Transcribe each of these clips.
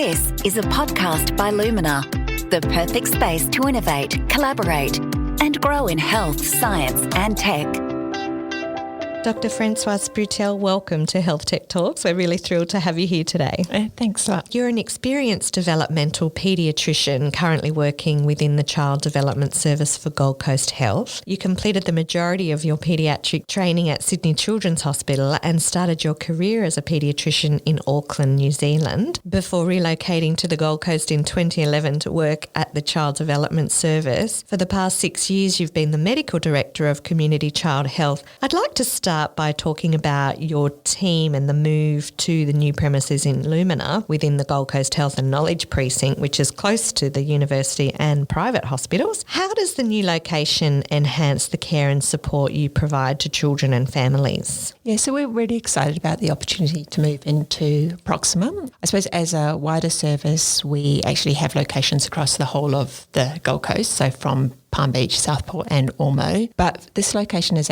This is a podcast by Lumina, the perfect space to innovate, collaborate, and grow in health, science, and tech. Dr. Francoise Butel, welcome to Health Tech Talks. We're really thrilled to have you here today. Thanks a lot. You're an experienced developmental paediatrician currently working within the Child Development Service for Gold Coast Health. You completed the majority of your paediatric training at Sydney Children's Hospital and started your career as a paediatrician in Auckland, New Zealand, before relocating to the Gold Coast in 2011 to work at the Child Development Service. For the past 6 years, you've been the Medical Director of Community Child Health. I'd like to start by talking about your team and the move to the new premises in Lumina within the Gold Coast Health and Knowledge Precinct, which is close to the university and private hospitals. How does the new location enhance the care and support you provide to children and families? Yeah, so we're really excited about the opportunity to move into Proxima. I suppose as a wider service, we actually have locations across the whole of the Gold Coast, so from Palm Beach, Southport and Ormo. But this location is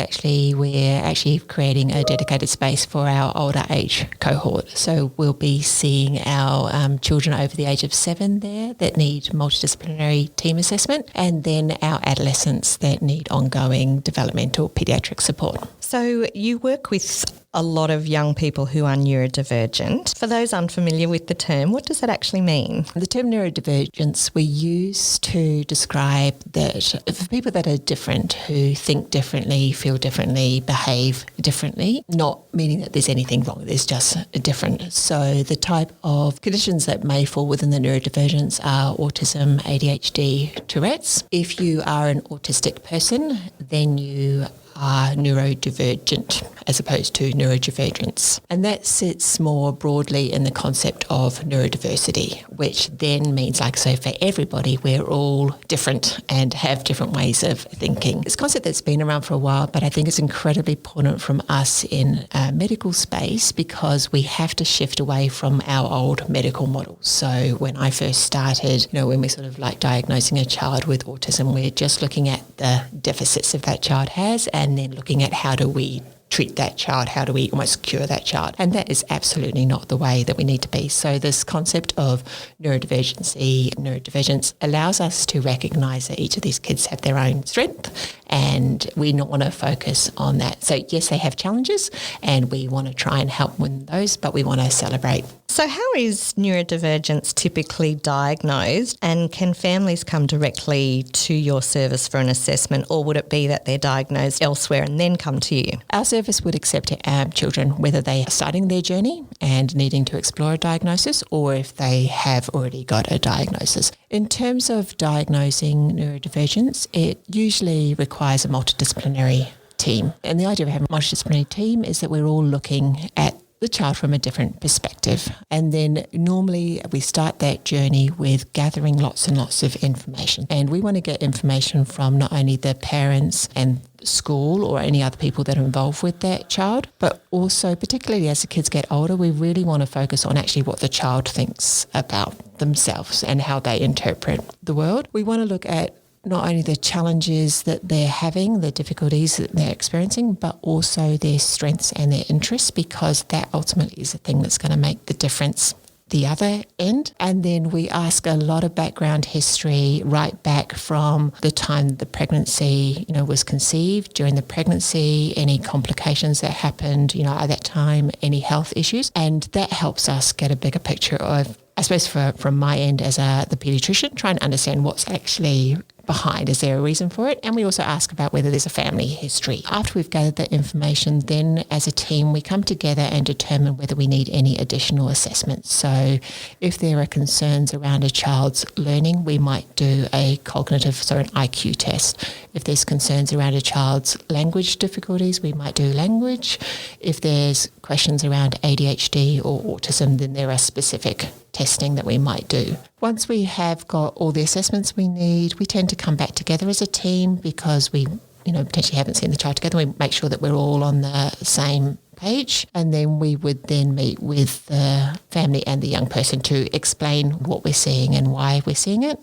we're actually creating a dedicated space for our older age cohort. So we'll be seeing our children over the age of 7 there that need multidisciplinary team assessment, and then our adolescents that need ongoing developmental paediatric support. So you work with a lot of young people who are neurodivergent. For those unfamiliar with the term, what does that actually mean? The term neurodivergence we use to describe that for people that are different, who think differently, feel differently, behave differently, not meaning that there's anything wrong, there's just different. So the type of conditions that may fall within the neurodivergence are autism, ADHD, Tourette's. If you are an autistic person, then you are neurodivergent as opposed to neurodivergence. And that sits more broadly in the concept of neurodiversity, which then means, so for everybody, we're all different and have different ways of thinking. It's a concept that's been around for a while, but I think it's incredibly important from us in a medical space because we have to shift away from our old medical models. So when I first started, when we're sort of diagnosing a child with autism, we're just looking at the deficits that that child has and then looking at how do we treat that child, how do we almost cure that child? And that is absolutely not the way that we need to be. So this concept of neurodivergence allows us to recognise that each of these kids have their own strength and we not want to focus on that. So yes, they have challenges and we want to try and help win those, but we want to celebrate. So how is neurodivergence typically diagnosed, and can families come directly to your service for an assessment, or would it be that they're diagnosed elsewhere and then come to you? Our service would accept children whether they are starting their journey and needing to explore a diagnosis or if they have already got a diagnosis. In terms of diagnosing neurodivergence, it usually requires a multidisciplinary team. And the idea of having a multidisciplinary team is that we're all looking at the child from a different perspective. And then normally we start that journey with gathering lots and lots of information. And we want to get information from not only the parents and school or any other people that are involved with that child, but also particularly as the kids get older, we really want to focus on actually what the child thinks about themselves and how they interpret the world. We want to look at not only the challenges that they're having, the difficulties that they're experiencing, but also their strengths and their interests, because that ultimately is the thing that's going to make the difference the other end. And then we ask a lot of background history right back from the time the pregnancy, was conceived, during the pregnancy, any complications that happened, at that time, any health issues. And that helps us get a bigger picture of, I suppose from my end as the paediatrician, trying to understand what's actually behind. Is there a reason for it? And we also ask about whether there's a family history. After we've gathered that information, then as a team, we come together and determine whether we need any additional assessments. So if there are concerns around a child's learning, we might do an IQ test. If there's concerns around a child's language difficulties, we might do language. If there's questions around ADHD or autism, then there are specific testing that we might do. Once we have got all the assessments we need, we tend to come back together as a team because we potentially haven't seen the child together. We make sure that we're all on the same page, and then we would then meet with the family and the young person to explain what we're seeing and why we're seeing it.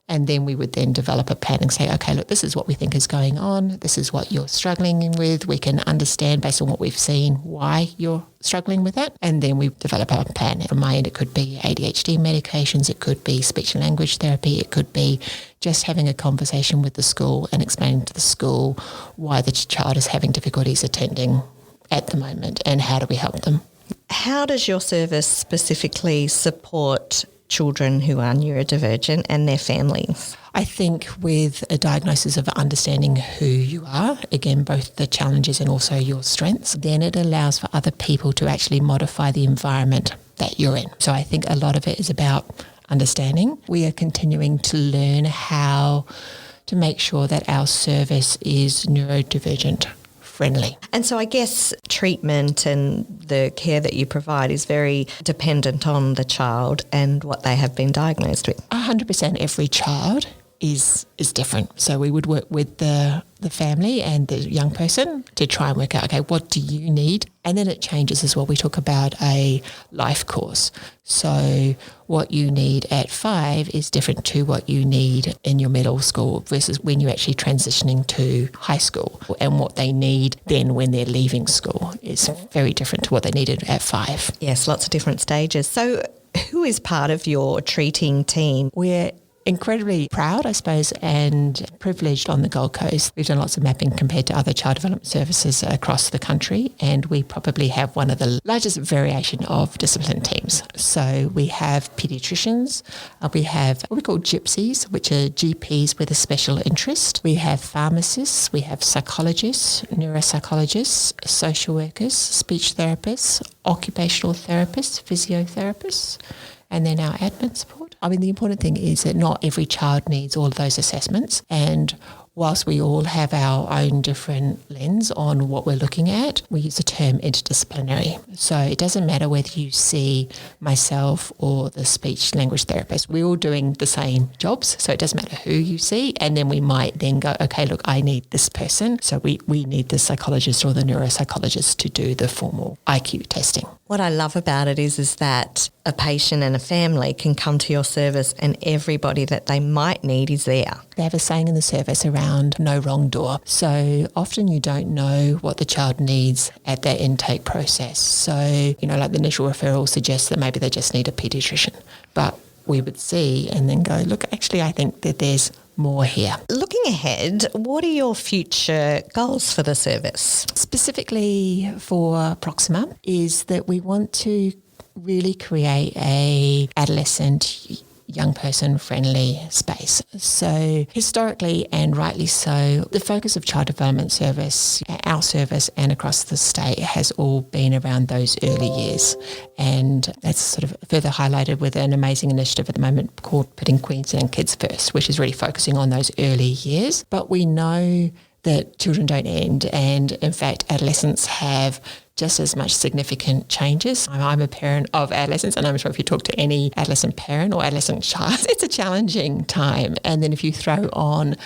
And then we would then develop a plan and say, okay, look, this is what we think is going on. This is what you're struggling with. We can understand based on what we've seen why you're struggling with that. And then we develop a plan. From my end, it could be ADHD medications, it could be speech and language therapy, it could be just having a conversation with the school and explaining to the school why the child is having difficulties attending at the moment and how do we help them. How does your service specifically support children who are neurodivergent and their families? I think with a diagnosis of understanding who you are, again, both the challenges and also your strengths, then it allows for other people to actually modify the environment that you're in. So I think a lot of it is about understanding. We are continuing to learn how to make sure that our service is neurodivergent friendly. And so I guess treatment and the care that you provide is very dependent on the child and what they have been diagnosed with. 100% every child is different. So we would work with the family and the young person to try and work out, okay, what do you need? And then it changes as well. We talk about a life course. So what you need at 5 is different to what you need in your middle school versus when you're actually transitioning to high school. And what they need then when they're leaving school is very different to what they needed at 5. Yes, lots of different stages. So who is part of your treating team? We're incredibly proud, I suppose, and privileged on the Gold Coast. We've done lots of mapping compared to other child development services across the country, and we probably have one of the largest variation of discipline teams. So we have paediatricians, we have what we call gypsies, which are GPs with a special interest. We have pharmacists, we have psychologists, neuropsychologists, social workers, speech therapists, occupational therapists, physiotherapists, and then our admin support. I mean, the important thing is that not every child needs all of those assessments. And whilst we all have our own different lens on what we're looking at, we use the term interdisciplinary. So it doesn't matter whether you see myself or the speech language therapist. We're all doing the same jobs. So it doesn't matter who you see. And then we might then go, okay, look, I need this person. So we need the psychologist or the neuropsychologist to do the formal IQ testing. What I love about it is that a patient and a family can come to your service and everybody that they might need is there. They have a saying in the service around no wrong door. So often you don't know what the child needs at that intake process. So, like the initial referral suggests that maybe they just need a paediatrician. But we would see and then go, look, actually, I think that there's more here. Looking ahead, what are your future goals for the service? Specifically for Proxima is that we want to really create a adolescent young person friendly space. So historically and rightly so, the focus of child development service, our service and across the state has all been around those early years. And that's sort of further highlighted with an amazing initiative at the moment called Putting Queensland Kids First, which is really focusing on those early years. But we know that children don't end, and in fact adolescents have just as much significant changes. I'm a parent of adolescents, and I'm sure if you talk to any adolescent parent or adolescent child, it's a challenging time. And then if you throw on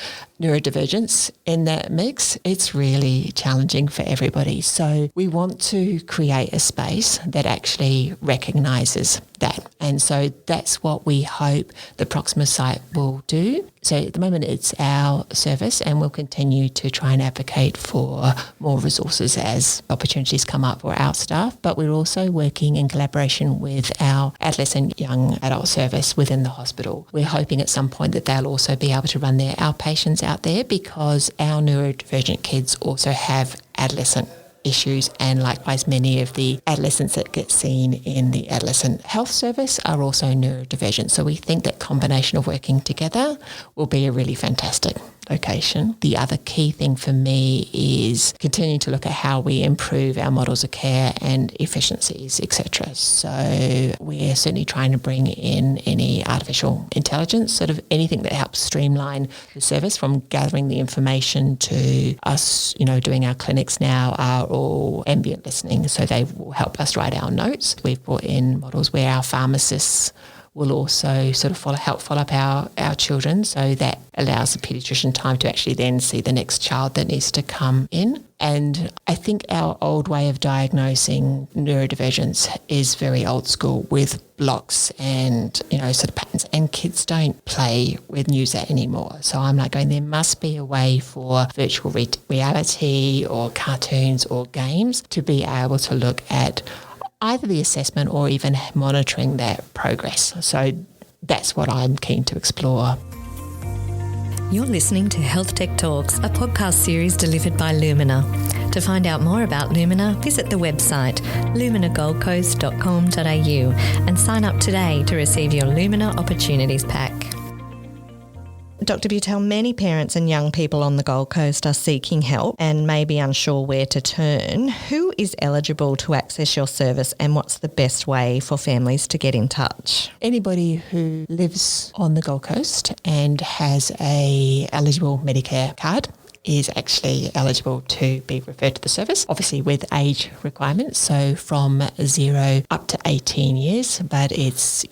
neurodivergence in that mix, it's really challenging for everybody. So we want to create a space that actually recognises that. And so that's what we hope the Proxima site will do. So at the moment it's our service, and we'll continue to try and advocate for more resources as opportunities come up for our staff. But we're also working in collaboration with our adolescent young adult service within the hospital. We're hoping at some point that they'll also be able to run their outpatients out there, because our neurodivergent kids also have adolescent issues, and likewise many of the adolescents that get seen in the adolescent health service are also neurodivergent. So we think that combination of working together will be a really fantastic location. The other key thing for me is continuing to look at how we improve our models of care and efficiencies, etc. So we're certainly trying to bring in any artificial intelligence, sort of anything that helps streamline the service, from gathering the information to us, doing our clinics now are all ambient listening, so they will help us write our notes. We've brought in models where our pharmacists will also sort of help follow up our children, so that allows the paediatrician time to actually then see the next child that needs to come in. And I think our old way of diagnosing neurodivergence is very old school with blocks and, sort of patterns, and kids don't play with NewsAt anymore. So I'm like going, there must be a way for virtual reality or cartoons or games to be able to look at either the assessment or even monitoring that progress. So that's what I'm keen to explore. You're listening to Health Tech Talks, a podcast series delivered by Lumina. To find out more about Lumina, visit the website luminagoldcoast.com.au and sign up today to receive your Lumina Opportunities Pack. Dr. Butel, many parents and young people on the Gold Coast are seeking help and may be unsure where to turn. Who is eligible to access your service, and what's the best way for families to get in touch? Anybody who lives on the Gold Coast and has a eligible Medicare card is actually eligible to be referred to the service, obviously with age requirements, so from 0 up to 18 years, but it's,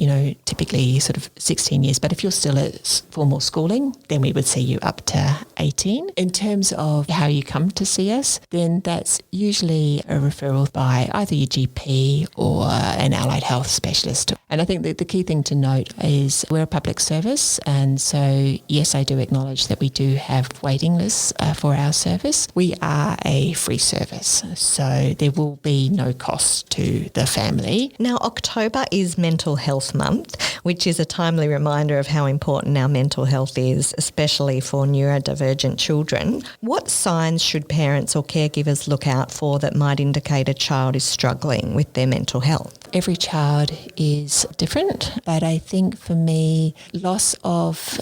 typically sort of 16 years. But if you're still at formal schooling, then we would see you up to 18. In terms of how you come to see us, then that's usually a referral by either your GP or an allied health specialist. And I think that the key thing to note is we're a public service, and so yes, I do acknowledge that we do have waiting lists for our service. We are a free service, so there will be no cost to the family. Now, October is Mental Health Month, which is a timely reminder of how important our mental health is, especially for neurodivergent children. What signs should parents or caregivers look out for that might indicate a child is struggling with their mental health? Every child is different, but I think for me, loss of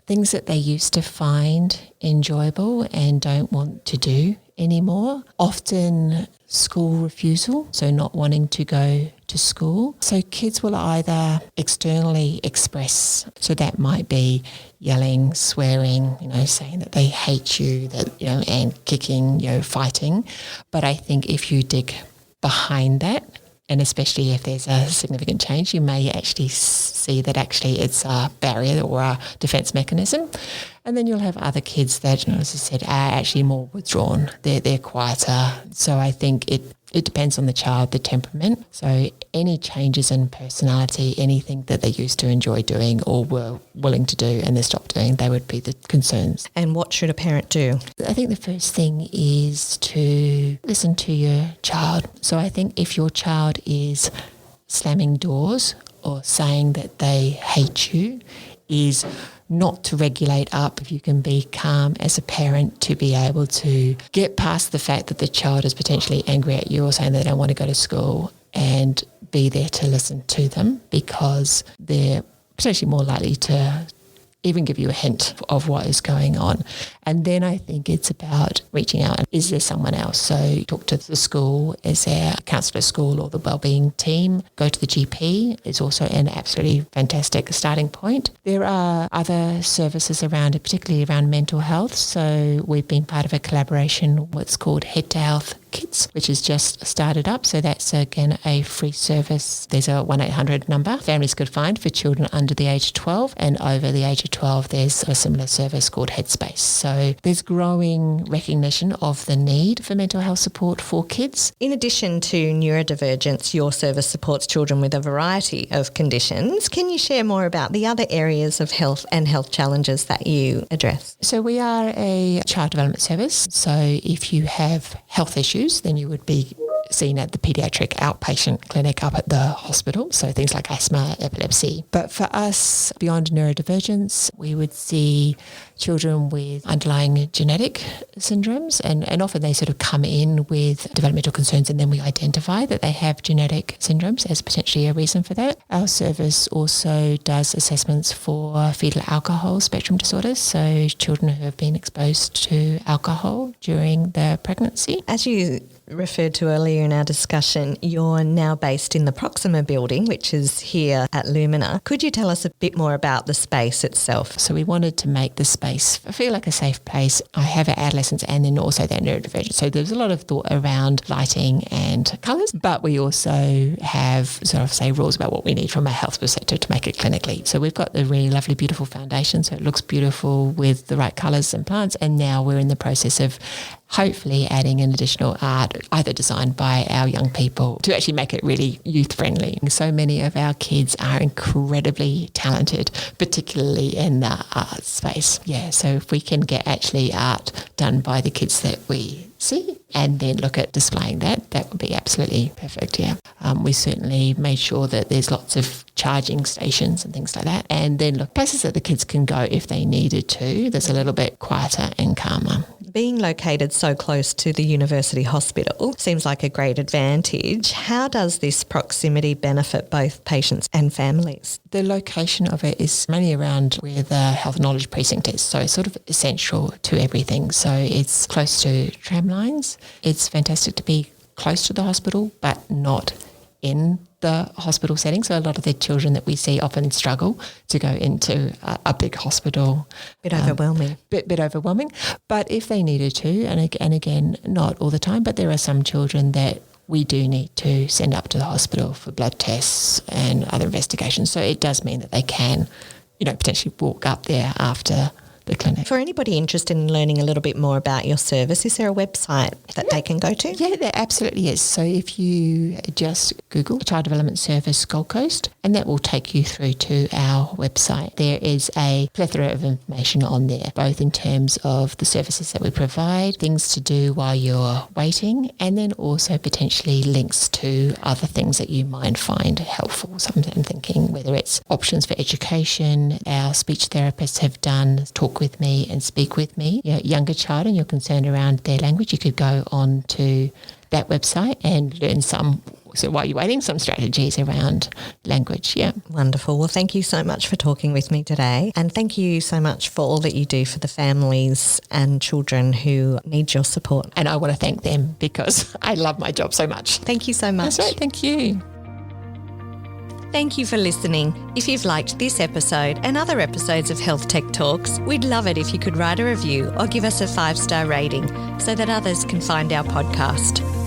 things that they used to find enjoyable and don't want to do anymore. Often school refusal, so not wanting to go to school. So kids will either externally express, so that might be yelling, swearing, saying that they hate you, and kicking, fighting. But I think if you dig behind that, and especially if there's a significant change, you may actually see that actually it's a barrier or a defence mechanism. And then you'll have other kids that, as I said, are actually more withdrawn. They're quieter. So I think it depends on the child, the temperament. So any changes in personality, anything that they used to enjoy doing or were willing to do and they stopped doing, they would be the concerns. And what should a parent do? I think the first thing is to listen to your child. So I think if your child is slamming doors or saying that they hate you, is not to regulate up. If you can be calm as a parent to be able to get past the fact that the child is potentially angry at you or saying they don't want to go to school, and be there to listen to them, because they're potentially more likely to even give you a hint of what is going on. And then I think it's about reaching out. Is there someone else? So talk to the school. Is there a counsellor at school or the wellbeing team? Go to the GP is also an absolutely fantastic starting point. There are other services around it, particularly around mental health. So we've been part of a collaboration, what's called Head to Health Kits, which has just started up. So that's, again, a free service. There's a 1-800 number families could find for children under the age of 12, and over the age of 12 there's a similar service called Headspace. So there's growing recognition of the need for mental health support for kids. In addition to neurodivergence, your service supports children with a variety of conditions. Can you share more about the other areas of health and health challenges that you address? So we are a child development service. So if you have health issues, then you would be seen at the paediatric outpatient clinic up at the hospital, so things like asthma, epilepsy. But for us, beyond neurodivergence, we would see children with underlying genetic syndromes, and often they sort of come in with developmental concerns, and then we identify that they have genetic syndromes as potentially a reason for that. Our service also does assessments for fetal alcohol spectrum disorders, so children who have been exposed to alcohol during their pregnancy. As you referred to earlier in our discussion, you're now based in the Proxima building, which is here at Lumina. Could you tell us a bit more about the space itself? So we wanted to make the space feel like a safe place. I have adolescents and then also that neurodivergence. So there's a lot of thought around lighting and colours, but we also have sort of say rules about what we need from a health perspective to make it clinically. So we've got the really lovely, beautiful foundation, so it looks beautiful with the right colours and plants, and now we're in the process of hopefully adding an additional art, either designed by our young people to actually make it really youth friendly. So many of our kids are incredibly talented, particularly in the art space. Yeah, so if we can get actually art done by the kids that we see and then look at displaying that would be absolutely perfect, yeah. We certainly made sure that there's lots of charging stations and things like that, and then look places that the kids can go if they needed to that's a little bit quieter and calmer. Being located so close to the university hospital seems like a great advantage. How does this proximity benefit both patients and families? The location of it is mainly around where the health knowledge precinct is, so it's sort of essential to everything. So it's close to tram lines. It's fantastic to be close to the hospital, but not in the hospital setting. So a lot of the children that we see often struggle to go into a big hospital. Bit overwhelming. Bit overwhelming. But if they needed to, and again, not all the time, but there are some children that we do need to send up to the hospital for blood tests and other investigations. So it does mean that they can, potentially walk up there after the clinic. For anybody interested in learning a little bit more about your service, is there a website that they can go to? Yeah, there absolutely is. So if you just Google Child Development Service Gold Coast, and that will take you through to our website. There is a plethora of information on there, both in terms of the services that we provide, things to do while you're waiting, and then also potentially links to other things that you might find helpful. So I'm thinking whether it's options for education, our speech therapists have done talk with me and speak with me. Younger child and you're concerned around their language, you could go on to that website and learn so while you're waiting, some strategies around language, yeah. Wonderful. Well, thank you so much for talking with me today, and thank you so much for all that you do for the families and children who need your support. And I want to thank them because I love my job so much. Thank you so much. That's right, thank you. Thank you for listening. If you've liked this episode and other episodes of Health Tech Talks, we'd love it if you could write a review or give us a 5-star rating so that others can find our podcast.